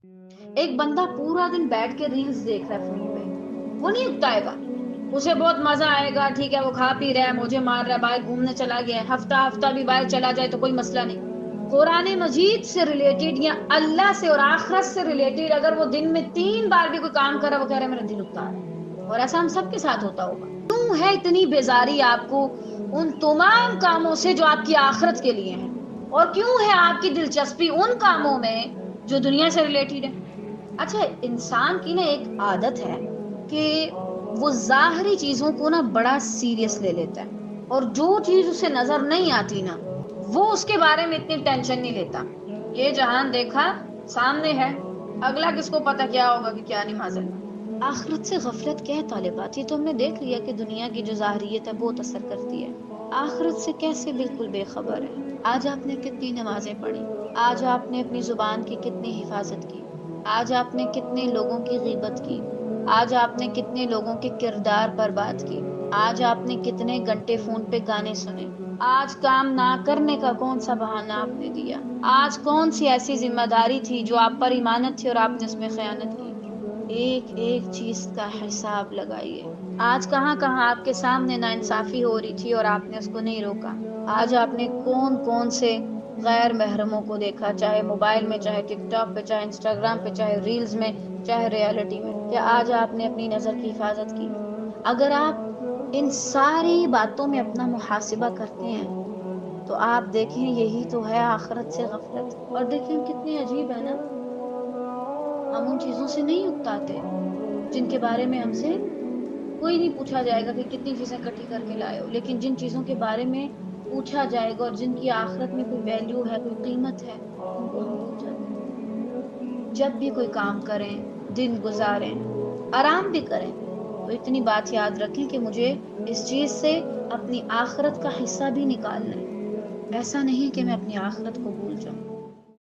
ایک بندہ پورا دن بیٹھ کے ریلز دیکھ رہا ہے فون پہ، وہ نہیں اکتائے گا، اسے بہت مزہ آئے گا، ٹھیک ہے وہ کھا پی رہا ہے، موجے مار رہا ہے، باہر گھومنے چلا گیا ہے، ہفتہ ہفتہ بھی باہر چلا جائے تو کوئی مسئلہ نہیں۔ قرآن مجید سے ریلیٹڈ یا اللہ سے اور آخرت سے ریلیٹڈ اگر وہ دن میں 3 بار بھی کوئی کام کر رہا ہے، وہ کہہ رہا ہے میرا دل اکتا ہے، اور ایسا ہم سب کے ساتھ ہوتا ہوگا۔ کیوں ہے اتنی بیزاری آپ کو ان تمام کاموں سے جو آپ کی آخرت کے لیے ہیں، اور کیوں ہے آپ کی دلچسپی ان کاموں میں جو دنیا سے ریلیٹڈ ہے؟ اچھا، انسان کی نا ایک عادت ہے کہ وہ ظاہری چیزوں کو نا بڑا سیریس لے لیتا ہے، اور جو چیز اسے نظر نہیں آتی نا وہ اس کے بارے میں اتنی ٹینشن نہیں لیتا۔ یہ جہان دیکھا سامنے ہے، اگلا کس کو پتا کیا ہوگا کہ کیا نہیں معاذ اللہ۔ آخرت سے غفلت کیا ہے طالبات؟ یہ تو ہم نے دیکھ لیا کہ دنیا کی جو ظاہریت ہے بہت اثر کرتی ہے، آخرت سے کیسے بالکل بے خبر ہے؟ آج آپ نے کتنی نمازیں پڑھی؟ آج آپ نے اپنی زبان کی کتنی حفاظت کی؟ آج آپ نے کتنے لوگوں کی غیبت کی؟ آج آپ نے کتنے لوگوں کے کردار پر بات کی؟ آج آپ نے کتنے گھنٹے فون پہ گانے سنے؟ آج کام نہ کرنے کا کون سا بہانہ آپ نے دیا؟ آج کون سی ایسی ذمہ داری تھی جو آپ پر امانت تھی اور آپ نے اس میں خیانت کی؟ ایک ایک چیز کا حساب لگائیے۔ آج کہاں کہاں آپ کے سامنے ناانصافی ہو رہی تھی اور آپ نے اس کو نہیں روکا؟ آج آپ نے کون کون سے غیر محرموں کو دیکھا، چاہے موبائل میں، چاہے ٹک ٹاک پہ، چاہے انسٹاگرام پہ، چاہے ریلز میں، چاہے ریالٹی میں؟ کیا آج آپ نے اپنی نظر کی حفاظت کی؟ اگر آپ ان ساری باتوں میں اپنا محاسبہ کرتے ہیں تو آپ دیکھیں یہی تو ہے آخرت سے غفلت۔ اور دیکھیں ہم کتنی عجیب ہے نا، ہم ان چیزوں سے نہیں اکتاتے جن کے بارے میں ہم سے کوئی نہیں پوچھا جائے گا کہ کتنی چیزیں اکٹھی کر کے لائے ہو، لیکن جن چیزوں کے بارے میں پوچھا جائے گا اور جن کی آخرت میں کوئی ویلیو ہے، کوئی قیمت ہے، ان کو ہم بھول جاتے ہیں۔ جب بھی کوئی کام کریں، دن گزاریں، آرام بھی کریں، تو اتنی بات یاد رکھیں کہ مجھے اس چیز سے اپنی آخرت کا حصہ بھی نکالنا ہے، ایسا نہیں کہ میں اپنی آخرت کو بھول جاؤں۔